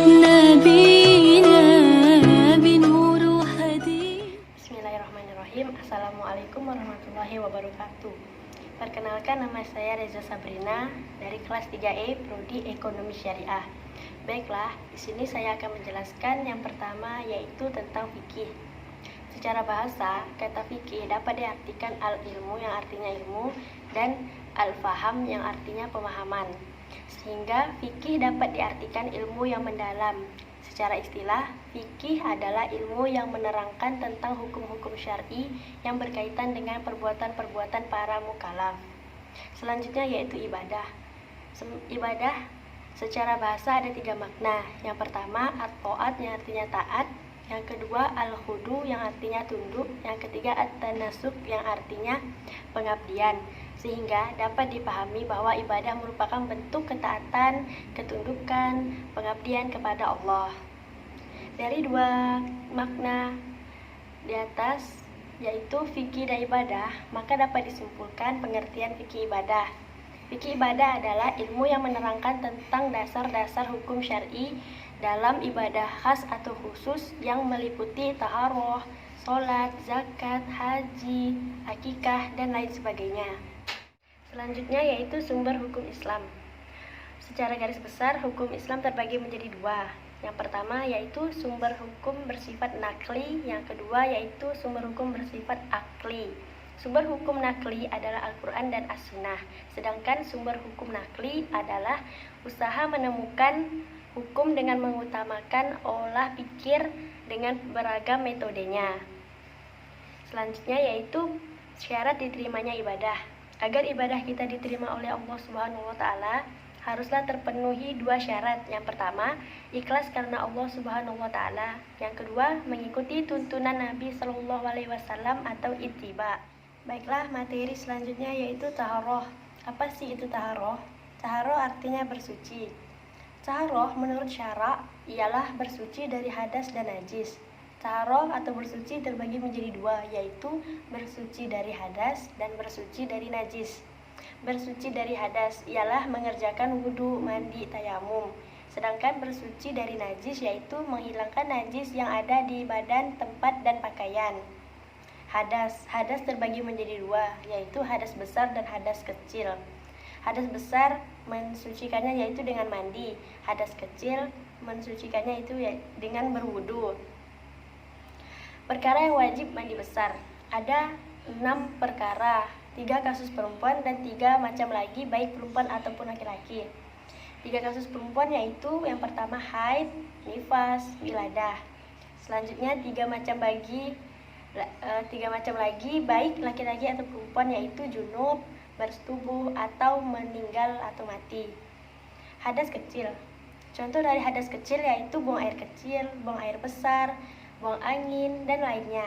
نبينا بنور هدي. Bismillahirrahmanirrahim. Assalamualaikum warahmatullahi wabarakatuh. Perkenalkan, nama saya Reza Sabrina dari kelas 3E Prodi Ekonomi Syariah. Baiklah, di sini saya akan menjelaskan yang pertama yaitu tentang fikih. Secara bahasa, kata fikih dapat diartikan al-ilmu yang artinya ilmu dan al-faham yang artinya pemahaman. Sehingga fikih dapat diartikan ilmu yang mendalam. Secara istilah, fikih adalah ilmu yang menerangkan tentang hukum-hukum syar'i yang berkaitan dengan perbuatan-perbuatan para mukallaf. Selanjutnya yaitu ibadah. Ibadah secara bahasa ada 3 makna. Yang pertama, at-ta'at yang artinya taat. Yang kedua, al-khudu yang artinya tunduk. Yang ketiga, at-tanasuk yang artinya pengabdian. Sehingga dapat dipahami bahwa ibadah merupakan bentuk ketaatan, ketundukan, pengabdian kepada Allah. Dari 2 makna di atas, yaitu fikih dan ibadah, maka dapat disimpulkan pengertian fikih ibadah. Fikih ibadah adalah ilmu yang menerangkan tentang dasar-dasar hukum syar'i dalam ibadah khas atau khusus yang meliputi taharah, sholat, zakat, haji, akikah, dan lain sebagainya. Selanjutnya yaitu sumber hukum Islam. Secara garis besar, hukum Islam terbagi menjadi 2. Yang pertama yaitu sumber hukum bersifat nakli, yang kedua yaitu sumber hukum bersifat akli. Sumber hukum nakli adalah Al-Quran dan As-Sunnah, sedangkan sumber hukum nakli adalah usaha menemukan hukum dengan mengutamakan olah pikir dengan beragam metodenya. Selanjutnya yaitu syarat diterimanya ibadah. Agar ibadah kita diterima oleh Allah Subhanahu wa Ta'ala, haruslah terpenuhi 2 syarat. Yang pertama, ikhlas karena Allah Subhanahu wa Ta'ala. Yang kedua, mengikuti tuntunan Nabi Shallallahu alaihi wasallam atau ittiba. Baiklah, materi selanjutnya yaitu taharah. Apa sih itu taharah? Taharah artinya bersuci. Taharah menurut syara ialah bersuci dari hadas dan najis. Taharah atau bersuci terbagi menjadi 2, yaitu bersuci dari hadas dan bersuci dari najis. Bersuci dari hadas ialah mengerjakan wudu, mandi, tayamum. Sedangkan bersuci dari najis yaitu menghilangkan najis yang ada di badan, tempat, dan pakaian. Hadas terbagi menjadi 2, yaitu hadas besar dan hadas kecil. Hadas besar mensucikannya yaitu dengan mandi. Hadas kecil mensucikannya itu dengan berwudu. Perkara yang wajib mandi besar. Ada 6 perkara, 3 kasus perempuan dan 3 macam lagi baik perempuan ataupun laki-laki. 3 kasus perempuan yaitu yang pertama haid, nifas, wiladah. Selanjutnya 3 macam lagi baik laki-laki atau perempuan yaitu junub, bersetubuh, atau meninggal atau mati. Hadas kecil. Contoh dari hadas kecil yaitu buang air kecil, buang air besar, buang angin, dan lainnya.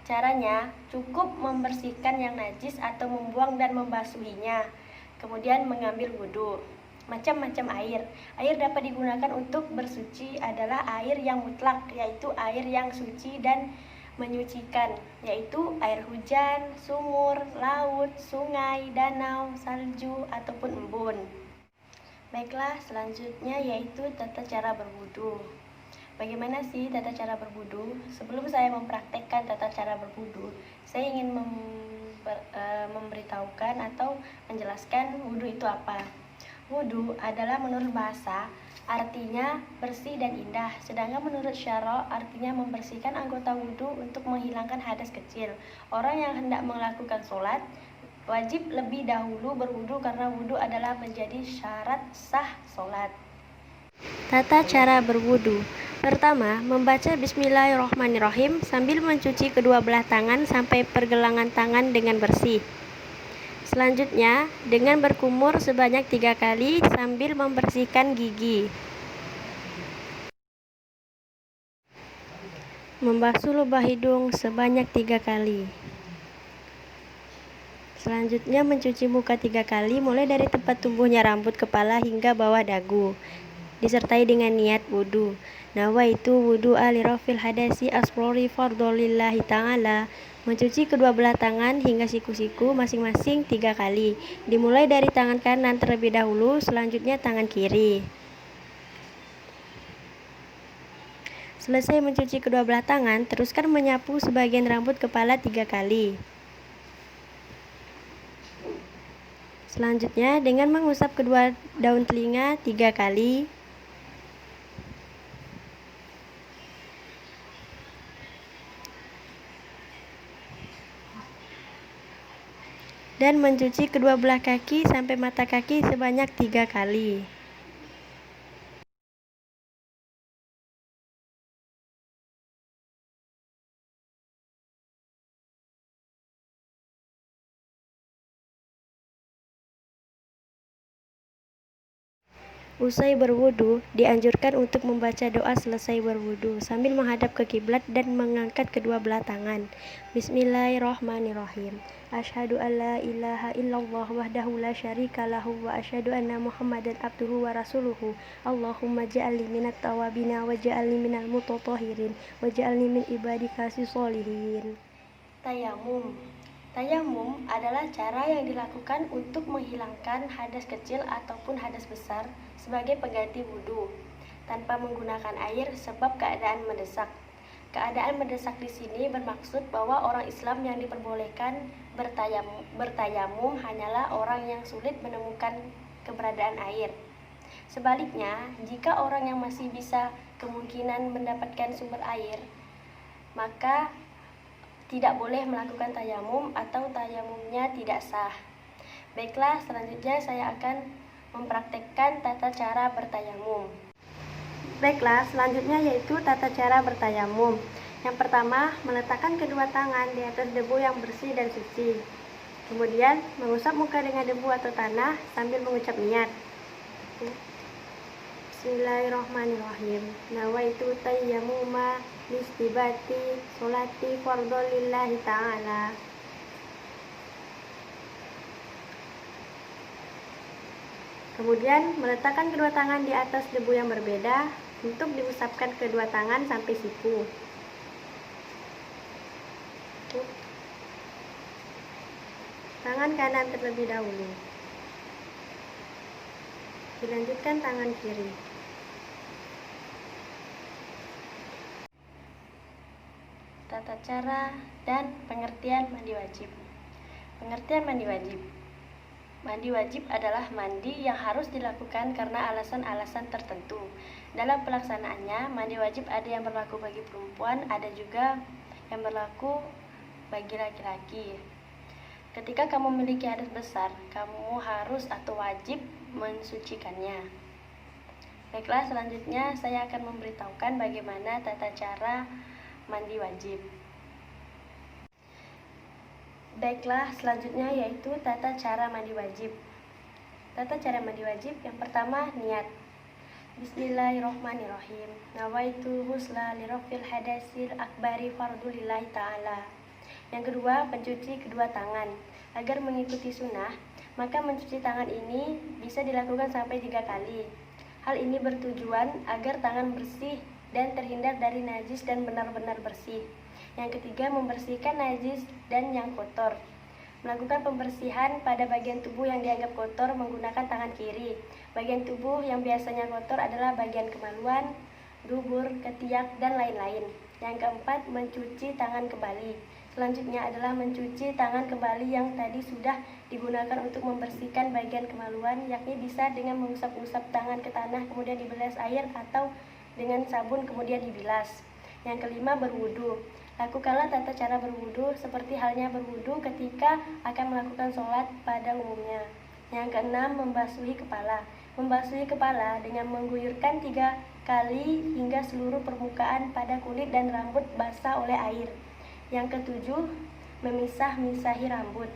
Caranya cukup membersihkan yang najis atau membuang dan membasuhinya, kemudian mengambil wudhu. Macam-macam air. Air dapat digunakan untuk bersuci adalah air yang mutlak, yaitu air yang suci dan menyucikan, yaitu air hujan, sumur, laut, sungai, danau, salju, ataupun embun. Baiklah, selanjutnya yaitu tata cara berwudhu. Bagaimana sih tata cara berwudu? Sebelum saya mempraktekkan tata cara berwudu, saya ingin memberitahukan atau menjelaskan wudu itu apa. Wudu adalah menurut bahasa artinya bersih dan indah, sedangkan menurut syara artinya membersihkan anggota wudu untuk menghilangkan hadas kecil. Orang yang hendak melakukan sholat wajib lebih dahulu berwudu karena wudu adalah menjadi syarat sah sholat. Tata cara berwudu. Pertama, membaca Bismillahirrahmanirrahim sambil mencuci kedua belah tangan sampai pergelangan tangan dengan bersih. Selanjutnya, dengan berkumur sebanyak 3 kali sambil membersihkan gigi. Membasuh lubang hidung sebanyak 3 kali. Selanjutnya, mencuci muka 3 kali mulai dari tempat tumbuhnya rambut kepala hingga bawah dagu, disertai dengan niat wudu. Nawaitu wudu'a li rafil hadasi asrori fardolillahi ta'ala. Mencuci kedua belah tangan hingga siku-siku masing-masing 3 kali. Dimulai dari tangan kanan terlebih dahulu, selanjutnya tangan kiri. Selesai mencuci kedua belah tangan, teruskan menyapu sebagian rambut kepala 3 kali. Selanjutnya, dengan mengusap kedua daun telinga 3 kali. Dan mencuci kedua belah kaki sampai mata kaki sebanyak 3 kali. Usai berwudu, dianjurkan untuk membaca doa selesai berwudu sambil menghadap ke kiblat dan mengangkat kedua belah tangan. Bismillahirrahmanirrahim. Asyhadu alla ilaha illallah wahdahu la syarika lahu wa asyhadu anna Muhammadan abduhu wa rasuluhu. Allahumma ja'alni minat tawabina wa ja'alni minal mutatahhirin wa ja'alni min ibadika sholihin. Tayamum. Tayamum adalah cara yang dilakukan untuk menghilangkan hadas kecil ataupun hadas besar sebagai pengganti wudhu tanpa menggunakan air sebab keadaan mendesak. Keadaan mendesak di sini bermaksud bahwa orang Islam yang diperbolehkan bertayamum hanyalah orang yang sulit menemukan keberadaan air. Sebaliknya, jika orang yang masih bisa kemungkinan mendapatkan sumber air, maka tidak boleh melakukan tayamum atau tayamumnya tidak sah. Baiklah, selanjutnya saya akan mempraktekkan tata cara bertayamum. Baiklah, selanjutnya yaitu tata cara bertayamum. Yang pertama, meletakkan kedua tangan di atas debu yang bersih dan suci. Kemudian, mengusap muka dengan debu atau tanah sambil mengucap niat. Bismillahirrahmanirrahim. Nawaitu tayammuma listibati sholati fardhu lillahi ta'ala. Kemudian meletakkan kedua tangan di atas debu yang berbeda untuk diusapkan kedua tangan sampai siku. Tangan kanan terlebih dahulu. Dilanjutkan tangan kiri. Tata cara dan pengertian mandi wajib. Pengertian mandi wajib. Mandi wajib adalah mandi yang harus dilakukan karena alasan-alasan tertentu. Dalam pelaksanaannya, mandi wajib ada yang berlaku bagi perempuan, ada juga yang berlaku bagi laki-laki. Ketika kamu memiliki hadas besar, kamu harus atau wajib mensucikannya. Baiklah, selanjutnya saya akan memberitahukan bagaimana tata cara mandi wajib. Baiklah, selanjutnya yaitu tata cara mandi wajib. Tata cara mandi wajib yang pertama, niat. Bismillahirrahmanirrahim. Nawaitu husla lirafil hadasil akbari fardulillahi ta'ala. Yang kedua, pencuci kedua tangan. Agar mengikuti sunnah, maka mencuci tangan ini bisa dilakukan sampai 3 kali. Hal ini bertujuan agar tangan bersih dan terhindar dari najis dan benar-benar bersih. Yang ketiga, membersihkan najis dan yang kotor. Melakukan pembersihan pada bagian tubuh yang dianggap kotor menggunakan tangan kiri. Bagian tubuh yang biasanya kotor adalah bagian kemaluan, dubur, ketiak, dan lain-lain. Yang keempat, mencuci tangan kembali. Selanjutnya adalah mencuci tangan kembali yang tadi sudah digunakan untuk membersihkan bagian kemaluan, yakni bisa dengan mengusap-usap tangan ke tanah kemudian dibilas air atau dengan sabun kemudian dibilas. Yang kelima, berwudu. Lakukanlah tata cara berwudu seperti halnya berwudu ketika akan melakukan sholat pada umumnya. Yang keenam, membasuhi kepala. Membasuhi kepala dengan mengguyurkan 3 kali hingga seluruh permukaan pada kulit dan rambut basah oleh air. Yang ketujuh, memisah-misahi rambut.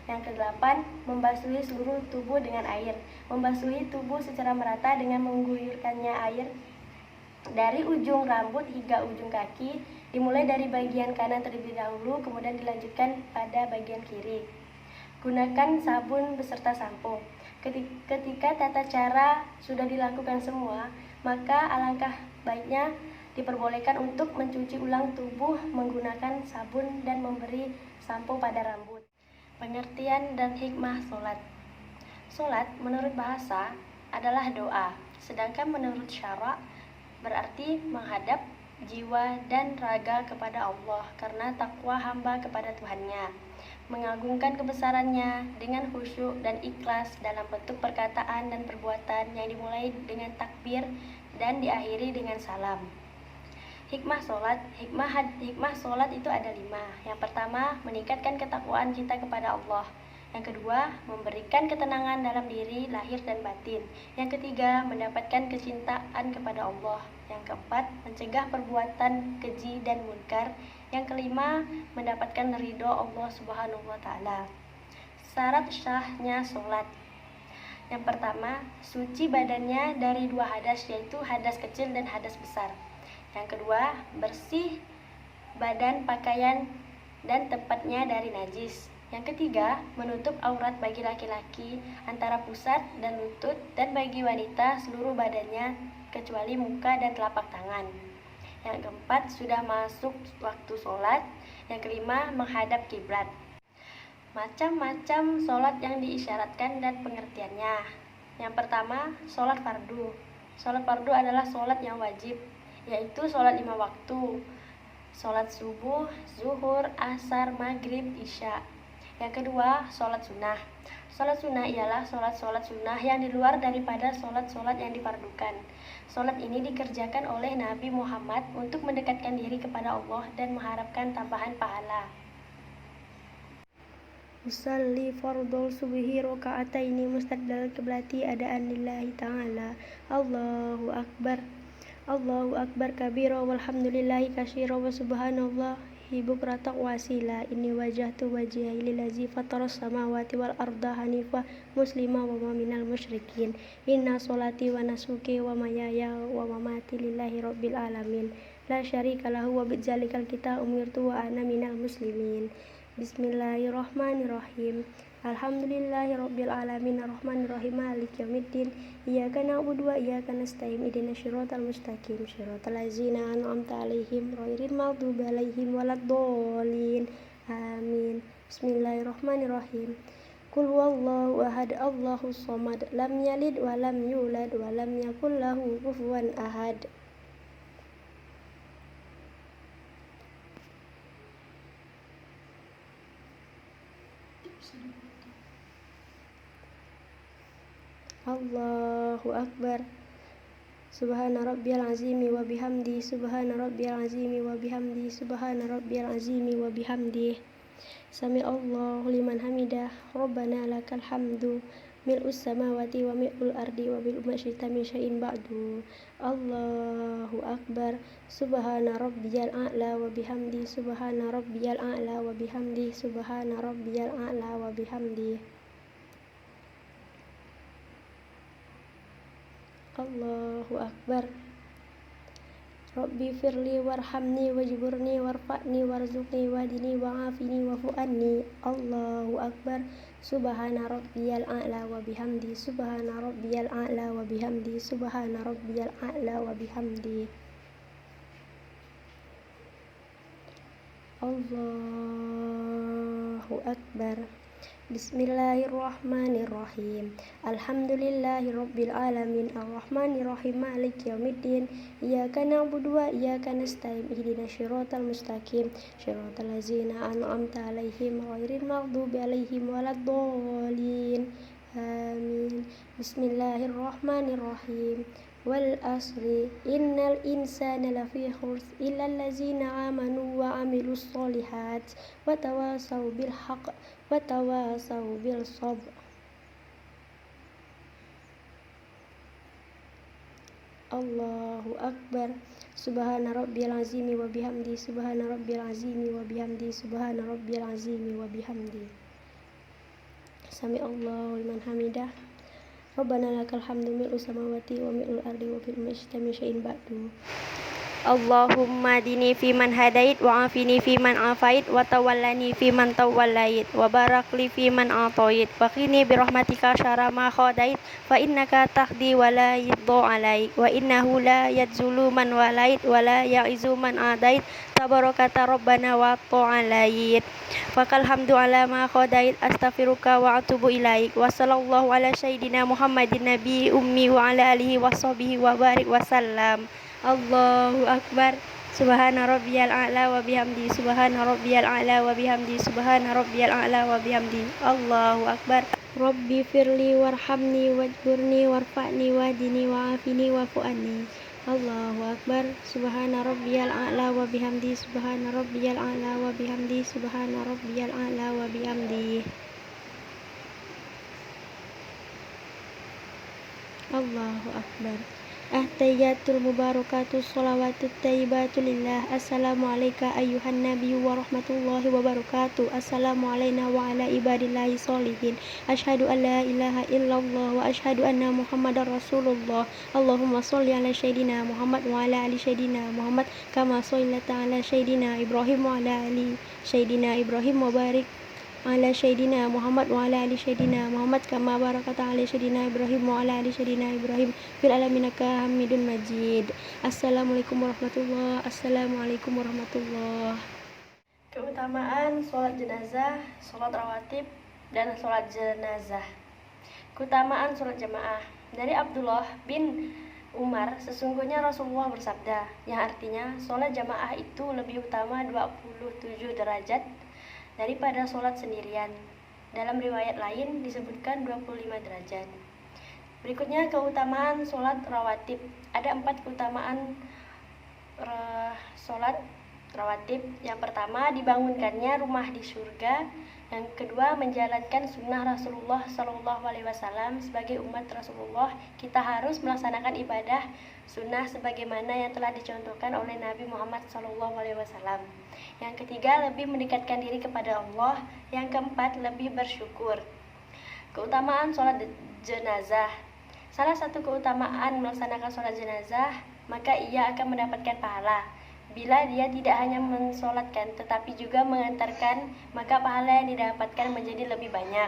Yang kedelapan, membasuhi seluruh tubuh dengan air. Membasuhi tubuh secara merata dengan mengguyurkannya air dari ujung rambut hingga ujung kaki, dimulai dari bagian kanan terlebih dahulu, kemudian dilanjutkan pada bagian kiri. Gunakan sabun beserta sampo. Ketika tata cara sudah dilakukan semua, maka alangkah baiknya diperbolehkan untuk mencuci ulang tubuh menggunakan sabun dan memberi sampo pada rambut. Pengertian dan hikmah sholat. Sholat menurut bahasa adalah doa, sedangkan menurut syara' berarti menghadap, jiwa, dan raga kepada Allah karena takwa hamba kepada Tuhannya, mengagungkan kebesarannya dengan khusyuk dan ikhlas dalam bentuk perkataan dan perbuatan yang dimulai dengan takbir dan diakhiri dengan salam. Hikmah solat itu ada 5. Yang pertama, meningkatkan ketakwaan kita kepada Allah. Yang kedua, memberikan ketenangan dalam diri, lahir dan batin. Yang ketiga, mendapatkan kecintaan kepada Allah. Yang keempat, mencegah perbuatan keji dan munkar. Yang kelima, mendapatkan ridho Allah Subhanahu wa Ta'ala. Syarat syahnya sholat. Yang pertama, suci badannya dari 2 hadas, yaitu hadas kecil dan hadas besar. Yang kedua, bersih badan, pakaian, dan tempatnya dari najis. Yang ketiga, menutup aurat bagi laki-laki antara pusat dan lutut, dan bagi wanita seluruh badannya kecuali muka dan telapak tangan. Yang keempat, sudah masuk waktu sholat. Yang kelima, menghadap kiblat. Macam-macam sholat yang diisyaratkan dan pengertiannya. Yang pertama, sholat fardu. Sholat fardu adalah sholat yang wajib, yaitu sholat 5 waktu. Sholat subuh, zuhur, asar, maghrib, isya. Yang kedua, sholat sunnah. Sholat sunnah ialah sholat-sholat sunnah yang di luar daripada sholat-sholat yang difardukan. Sholat ini dikerjakan oleh Nabi Muhammad untuk mendekatkan diri kepada Allah dan mengharapkan tambahan pahala. Usalli fardul subhi raka'ataini mustaqbal qiblati adaan lillahi ta'ala. Allahu akbar. Allahu akbar kabira walhamdulillahi katsira wa subhanallahi bukratan wa asila. Inni wajjahtu wajhiya lillazi fataras samawati wal arda hanifah muslima wa ma minal musyrikin. Inna sholati wa nusuki wa mahyaya wa mamati lillahi rabbil alamin. La syarika lahu wa bidzalikal kita umirtu wa ana minal muslimin. Bismillahirrahmanirrahim. Alhamdulillahi rabbil alamin arrahmanirrahim maliki yaumiddin. Iyyaka na'budu wa iyyaka nasta'in ihdinas siratal mustaqim siratal ladzina an'amta 'alaihim ghairil maghdubi 'alaihim waladdallin. Amin. Bismillahirrahmanirrahim. Qul huwallahu ahad, Allahus samad, lam yalid wa lam yulad wa lam yakul lahu kufuwan ahad. Allahu akbar. Subhana rabbiyal azimi wa bihamdi. Subhana rabbiyal azimi wa bihamdi. Subhana rabbiyal azimi wa bihamdi. Sami Allahu liman hamidah. Rabbana lakal hamdu mil'us samawati wa mil'ul ardi wa bil masyita min syai'in ba'du. Allahu akbar. Subhana rabbiyal a'la wa bihamdi. Subhana rabbiyal a'la wa bihamdi. Subhana rabbiyal a'la wa bihamdi. Allahu akbar. Rabbi firli warhamni wajburni warfa'ni warzuqni wahdini wa'afini wa'fu'anni. Allahu akbar. Subhana rabbiyal a'la wa bihamdi. Subhana rabbiyal a'la wa bihamdi. Subhana rabbiyal a'la wa bihamdi. Allahu akbar. Bismillahirrahmanirrahim. Alhamdulillahirabbil alamin arrahmanirrahim maliki yaumiddin. Iyyaka na'budu wa iyyaka nasta'in ihdinas siratal mustaqim siratal ladzina an'amta 'alaihim ghairil maghdubi 'alaihim waladdallin. Amin. Bismillahirrahmanirrahim. Wal asri innal insana lafi khusr illal ladzina amanu wa amilus solihat wa tawasaw bil haqq wa tawasaw bil sabr. Allahu akbar. Subhana rabbiyal azimi wa bihamdi. Subhana rabbiyal azimi wa bihamdi. Subhana rabbiyal azimi wa bihamdi. Sami Allahu liman hamidah. Rabbana lakal hamdu mil'us samawati wa mil'ul ardi wa fil masyita min syai'in ba'du. Allahumma dini fi man hadait wa afini fi man afait wa tawallani fi man tawallait wa barak li fi man atait wa qini bi rahmatika syarra ma khadait fa innaka tahdi wa la yudhu alaik wa innahu la yadzulu man walait wa la ya'izu man adait tabarakata rabbana wa ta'alait. Fakal hamdu ala ma khadait astaghfiruka wa atubu ilaik wa sallallahu ala sayyidina Muhammadin nabi ummi wa ala alihi wa sahbihi wa barik wa sallam. Allahu akbar. Subhana rabbiyal a'la wa bihamdi. Subhana rabbiyal a'la wa bihamdi. Subhana rabbiyal a'la wa bihamdi. Allahu akbar. Rabbi firli warhamni wajburni warfa'ni wahdini wa'afini wa'fu anni. Allahu akbar. Subhana rabbiyal a'la wa bihamdi. Subhana rabbiyal a'la wa bihamdi. Subhana rabbiyal a'la wa bihamdi. Allahu akbar. Tahiyyatul mubarakatus sholawatut thayyibatu lillah. Assalamu alayka ayyuhan nabiyyu wa rahmatullahi wa barakatuh. Assalamu alayna wa ala ibadillahi sholihin. Asyhadu an la ilaha illallah wa asyhadu anna muhammadar rasulullah. Allahumma sholli ala sayyidina Muhammad wa ala ali sayyidina Muhammad kama shallaita ala sayyidina Ibrahim wa ala ali sayyidina Ibrahim wa barik ala sayyidina Muhammad wa ala ali sayyidina Muhammad kama barakata ala sayyidina Ibrahim wa ala ali sayyidina Ibrahim fil alamin innaka Hamidun Majid. Assalamualaikum warahmatullahi. Assalamualaikum warahmatullahi. Keutamaan sholat jenazah, sholat rawatib, dan sholat jenazah. Keutamaan sholat jamaah. Dari Abdullah bin Umar, sesungguhnya Rasulullah bersabda, yang artinya sholat jamaah itu lebih utama 27 derajat daripada sholat sendirian. Dalam riwayat lain disebutkan 25 derajat. Berikutnya keutamaan sholat rawatib. Ada 4 keutamaan sholat rawatib. Yang pertama, dibangunkannya rumah di surga. Yang kedua, menjalankan sunnah Rasulullah SAW. Sebagai umat Rasulullah, kita harus melaksanakan ibadah sunnah sebagaimana yang telah dicontohkan oleh Nabi Muhammad SAW. Yang ketiga, lebih mendekatkan diri kepada Allah. Yang keempat, lebih bersyukur. Keutamaan sholat jenazah. Salah satu keutamaan melaksanakan sholat jenazah, maka ia akan mendapatkan pahala. Bila dia tidak hanya mensolatkan tetapi juga mengantarkan, maka pahala yang didapatkan menjadi lebih banyak.